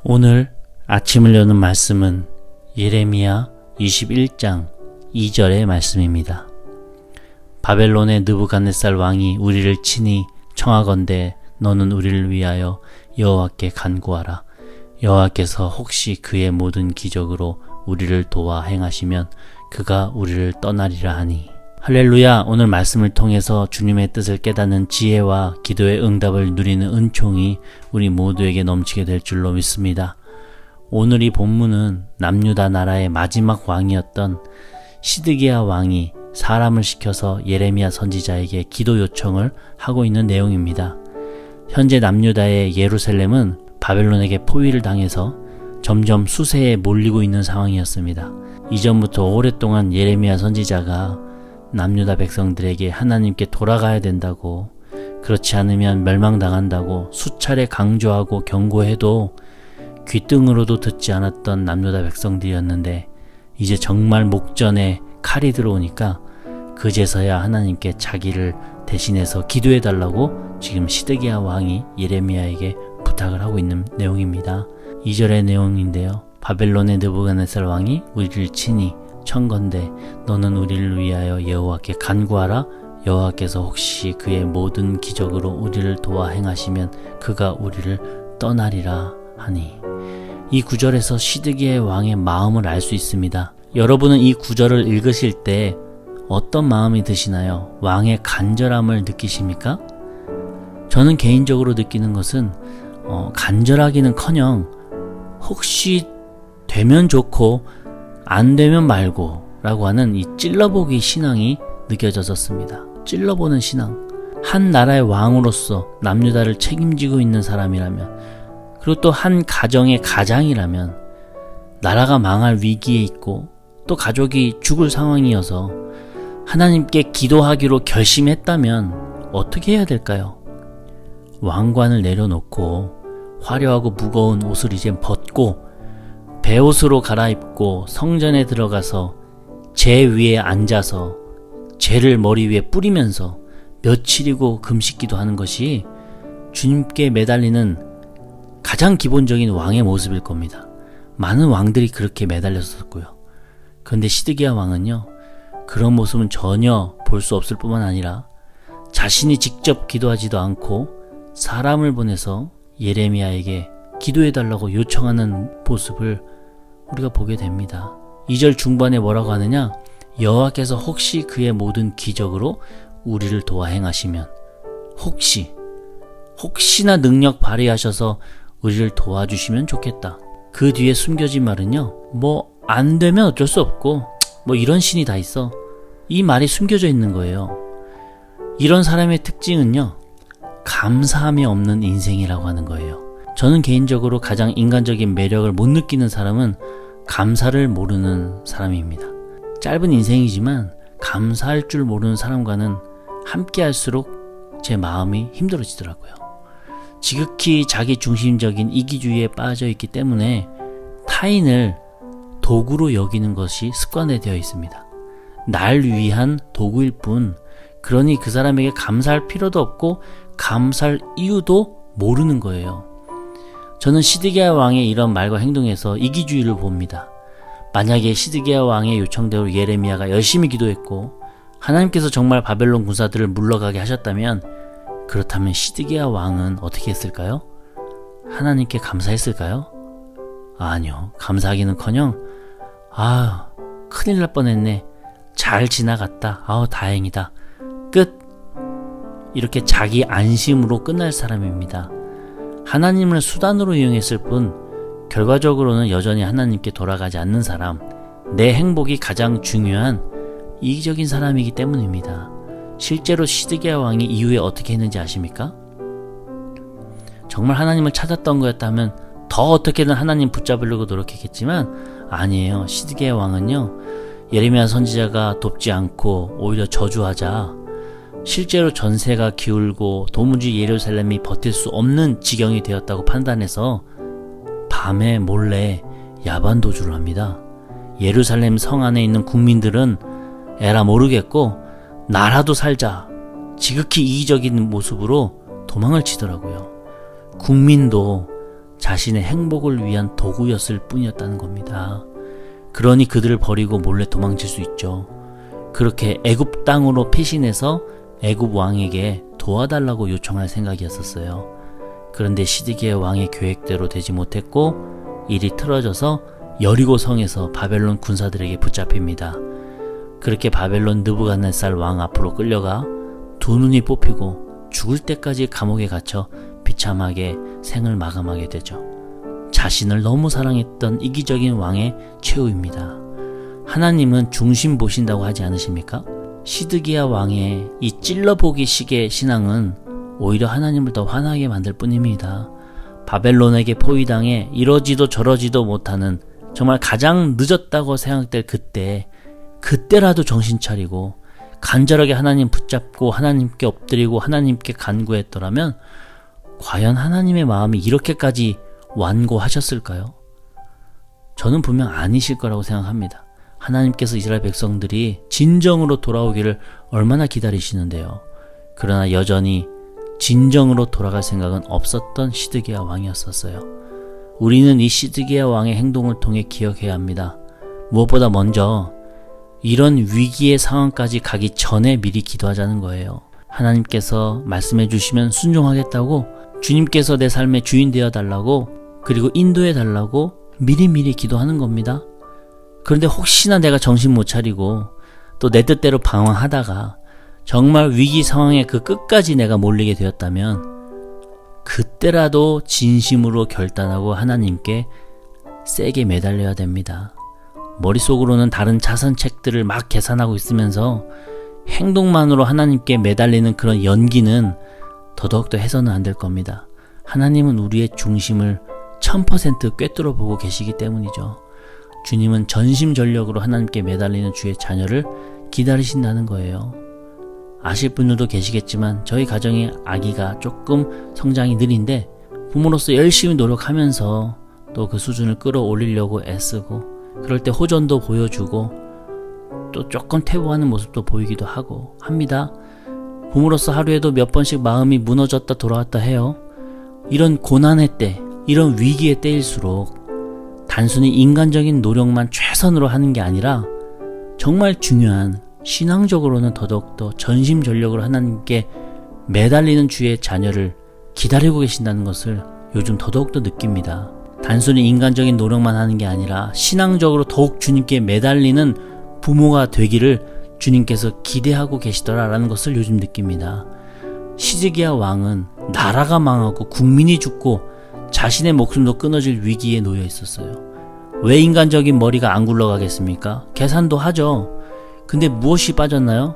오늘 아침을 여는 말씀은 예레미야 21장 2절의 말씀입니다. 바벨론의 느부갓네살 왕이 우리를 치니 청하건대 너는 우리를 위하여 여호와께 간구하라. 여호와께서 혹시 그의 모든 기적으로 우리를 도와 행하시면 그가 우리를 떠나리라 하니. 할렐루야. 오늘 말씀을 통해서 주님의 뜻을 깨닫는 지혜와 기도의 응답을 누리는 은총이 우리 모두에게 넘치게 될 줄로 믿습니다. 오늘 이 본문은 남유다 나라의 마지막 왕이었던 시드기야 왕이 사람을 시켜서 예레미야 선지자에게 기도 요청을 하고 있는 내용입니다. 현재 남유다의 예루살렘은 바벨론에게 포위를 당해서 점점 수세에 몰리고 있는 상황이었습니다. 이전부터 오랫동안 예레미야 선지자가 남유다 백성들에게 하나님께 돌아가야 된다고, 그렇지 않으면 멸망당한다고 수차례 강조하고 경고해도 귀등으로도 듣지 않았던 남유다 백성들이었는데, 이제 정말 목전에 칼이 들어오니까 그제서야 하나님께 자기를 대신해서 기도해달라고 지금 시드기야 왕이 예레미야에게 부탁을 하고 있는 내용입니다. 2절의 내용인데요. 바벨론의 느부갓네살 왕이 우리를 치니 청건대 너는 우리를 위하여 여호와께 간구하라. 여호와께서 혹시 그의 모든 기적으로 우리를 도와 행하시면 그가 우리를 떠나리라 하니. 이 구절에서 시드기야 왕의 마음을 알 수 있습니다. 여러분은 이 구절을 읽으실 때 어떤 마음이 드시나요? 왕의 간절함을 느끼십니까? 저는 개인적으로 느끼는 것은 간절하기는커녕 혹시 되면 좋고 안 되면 말고 라고 하는 이 찔러보기 신앙이 느껴졌었습니다. 찔러보는 신앙. 한 나라의 왕으로서 남유다를 책임지고 있는 사람이라면, 그리고 또 한 가정의 가장이라면, 나라가 망할 위기에 있고 또 가족이 죽을 상황이어서 하나님께 기도하기로 결심했다면 어떻게 해야 될까요? 왕관을 내려놓고 화려하고 무거운 옷을 이제 벗고 베옷으로 갈아입고 성전에 들어가서 제 위에 앉아서 죄를 머리 위에 뿌리면서 며칠이고 금식기도 하는 것이 주님께 매달리는 가장 기본적인 왕의 모습일 겁니다. 많은 왕들이 그렇게 매달렸었고요. 그런데 시드기야 왕은요, 그런 모습은 전혀 볼 수 없을 뿐만 아니라 자신이 직접 기도하지도 않고 사람을 보내서 예레미야에게 기도해달라고 요청하는 모습을 우리가 보게 됩니다. 2절 중반에 뭐라고 하느냐? 여호와께서 혹시 그의 모든 기적으로 우리를 도와 행하시면, 혹시나 능력 발휘하셔서 우리를 도와주시면 좋겠다. 그 뒤에 숨겨진 말은요, 안 되면 어쩔 수 없고 이런 신이 다 있어. 이 말이 숨겨져 있는 거예요. 이런 사람의 특징은요, 감사함이 없는 인생이라고 하는 거예요. 저는 개인적으로 가장 인간적인 매력을 못 느끼는 사람은 감사를 모르는 사람입니다. 짧은 인생이지만 감사할 줄 모르는 사람과는 함께 할수록 제 마음이 힘들어지더라고요. 지극히 자기 중심적인 이기주의에 빠져 있기 때문에 타인을 도구로 여기는 것이 습관화되어 있습니다. 날 위한 도구일 뿐, 그러니 그 사람에게 감사할 필요도 없고 감사할 이유도 모르는 거예요. 저는 시드기야 왕의 이런 말과 행동에서 이기주의를 봅니다. 만약에 시드기야 왕의 요청대로 예레미야가 열심히 기도했고 하나님께서 정말 바벨론 군사들을 물러가게 하셨다면, 그렇다면 시드기야 왕은 어떻게 했을까요? 하나님께 감사했을까요? 아니요. 감사하기는커녕 큰일 날 뻔했네, 잘 지나갔다, 다행이다, 끝. 이렇게 자기 안심으로 끝날 사람입니다. 하나님을 수단으로 이용했을 뿐 결과적으로는 여전히 하나님께 돌아가지 않는 사람, 내 행복이 가장 중요한 이기적인 사람이기 때문입니다. 실제로 시드기야 왕이 이후에 어떻게 했는지 아십니까? 정말 하나님을 찾았던 거였다면 더 어떻게든 하나님 붙잡으려고 노력했겠지만 아니에요. 시드기야 왕은요, 예레미야 선지자가 돕지 않고 오히려 저주하자 실제로 전세가 기울고 도무지 예루살렘이 버틸 수 없는 지경이 되었다고 판단해서 밤에 몰래 야반 도주를 합니다. 예루살렘 성 안에 있는 국민들은 에라 모르겠고 나라도 살자, 지극히 이기적인 모습으로 도망을 치더라고요. 국민도 자신의 행복을 위한 도구였을 뿐이었다는 겁니다. 그러니 그들을 버리고 몰래 도망칠 수 있죠. 그렇게 애굽 땅으로 피신해서 애굽 왕에게 도와달라고 요청할 생각이었었어요. 그런데 시드기야 왕의 계획대로 되지 못했고 일이 틀어져서 여리고 성에서 바벨론 군사들에게 붙잡힙니다. 그렇게 바벨론 느부갓네살 왕 앞으로 끌려가 두 눈이 뽑히고 죽을 때까지 감옥에 갇혀 비참하게 생을 마감하게 되죠. 자신을 너무 사랑했던 이기적인 왕의 최후입니다. 하나님은 중심 보신다고 하지 않으십니까? 시드기야 왕의 이 찔러보기 식의 신앙은 오히려 하나님을 더 화나게 만들 뿐입니다. 바벨론에게 포위당해 이러지도 저러지도 못하는 정말 가장 늦었다고 생각될 그때라도 정신 차리고 간절하게 하나님 붙잡고 하나님께 엎드리고 하나님께 간구했더라면 과연 하나님의 마음이 이렇게까지 완고하셨을까요? 저는 분명 아니실 거라고 생각합니다. 하나님께서 이스라엘 백성들이 진정으로 돌아오기를 얼마나 기다리시는데요. 그러나 여전히 진정으로 돌아갈 생각은 없었던 시드기야 왕이었었어요. 우리는 이 시드기야 왕의 행동을 통해 기억해야 합니다. 무엇보다 먼저 이런 위기의 상황까지 가기 전에 미리 기도하자는 거예요. 하나님께서 말씀해 주시면 순종하겠다고, 주님께서 내 삶의 주인 되어 달라고, 그리고 인도해 달라고 미리미리 기도하는 겁니다. 그런데 혹시나 내가 정신 못 차리고 또 내 뜻대로 방황하다가 정말 위기 상황에 그 끝까지 내가 몰리게 되었다면 그때라도 진심으로 결단하고 하나님께 세게 매달려야 됩니다. 머릿속으로는 다른 자선책들을 막 계산하고 있으면서 행동만으로 하나님께 매달리는 그런 연기는 더더욱더 해서는 안 될 겁니다. 하나님은 우리의 중심을 1000% 꿰뚫어 보고 계시기 때문이죠. 주님은 전심전력으로 하나님께 매달리는 주의 자녀를 기다리신다는 거예요. 아실 분들도 계시겠지만 저희 가정의 아기가 조금 성장이 느린데 부모로서 열심히 노력하면서 또 그 수준을 끌어올리려고 애쓰고 그럴 때 호전도 보여주고 또 조금 퇴보하는 모습도 보이기도 하고 합니다. 부모로서 하루에도 몇 번씩 마음이 무너졌다 돌아왔다 해요. 이런 고난의 때, 이런 위기의 때일수록 단순히 인간적인 노력만 최선으로 하는 게 아니라 정말 중요한 신앙적으로는 더더욱더 전심전력으로 하나님께 매달리는 주의 자녀를 기다리고 계신다는 것을 요즘 더더욱더 느낍니다. 단순히 인간적인 노력만 하는 게 아니라 신앙적으로 더욱 주님께 매달리는 부모가 되기를 주님께서 기대하고 계시더라라는 것을 요즘 느낍니다. 시드기야 왕은 나라가 망하고 국민이 죽고 자신의 목숨도 끊어질 위기에 놓여 있었어요. 왜 인간적인 머리가 안 굴러가겠습니까? 계산도 하죠. 근데 무엇이 빠졌나요?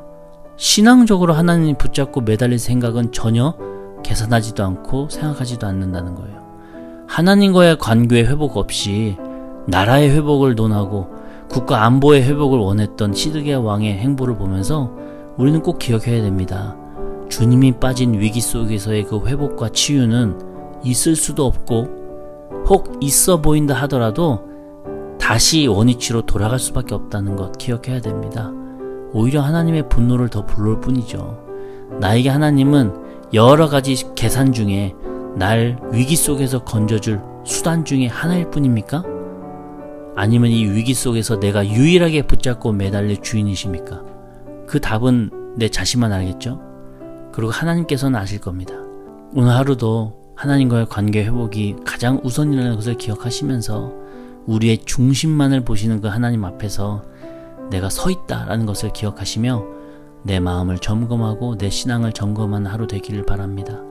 신앙적으로 하나님 붙잡고 매달릴 생각은 전혀 계산하지도 않고 생각하지도 않는다는 거예요. 하나님과의 관계의 회복 없이 나라의 회복을 논하고 국가 안보의 회복을 원했던 시드기야 왕의 행보를 보면서 우리는 꼭 기억해야 됩니다. 주님이 빠진 위기 속에서의 그 회복과 치유는 있을 수도 없고 혹 있어 보인다 하더라도 다시 원위치로 돌아갈 수밖에 없다는 것 기억해야 됩니다. 오히려 하나님의 분노를 더 불러올 뿐이죠. 나에게 하나님은 여러 가지 계산 중에 날 위기 속에서 건져줄 수단 중에 하나일 뿐입니까? 아니면 이 위기 속에서 내가 유일하게 붙잡고 매달릴 주인이십니까? 그 답은 내 자신만 알겠죠? 그리고 하나님께서는 아실 겁니다. 오늘 하루도 하나님과의 관계 회복이 가장 우선이라는 것을 기억하시면서 우리의 중심만을 보시는 그 하나님 앞에서 내가 서 있다라는 것을 기억하시며 내 마음을 점검하고 내 신앙을 점검하는 하루 되기를 바랍니다.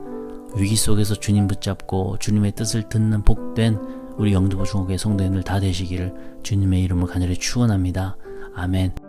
위기 속에서 주님 붙잡고 주님의 뜻을 듣는 복된 우리 영등포 중앙교회 성도님들 다 되시기를 주님의 이름으로 간절히 축원합니다. 아멘.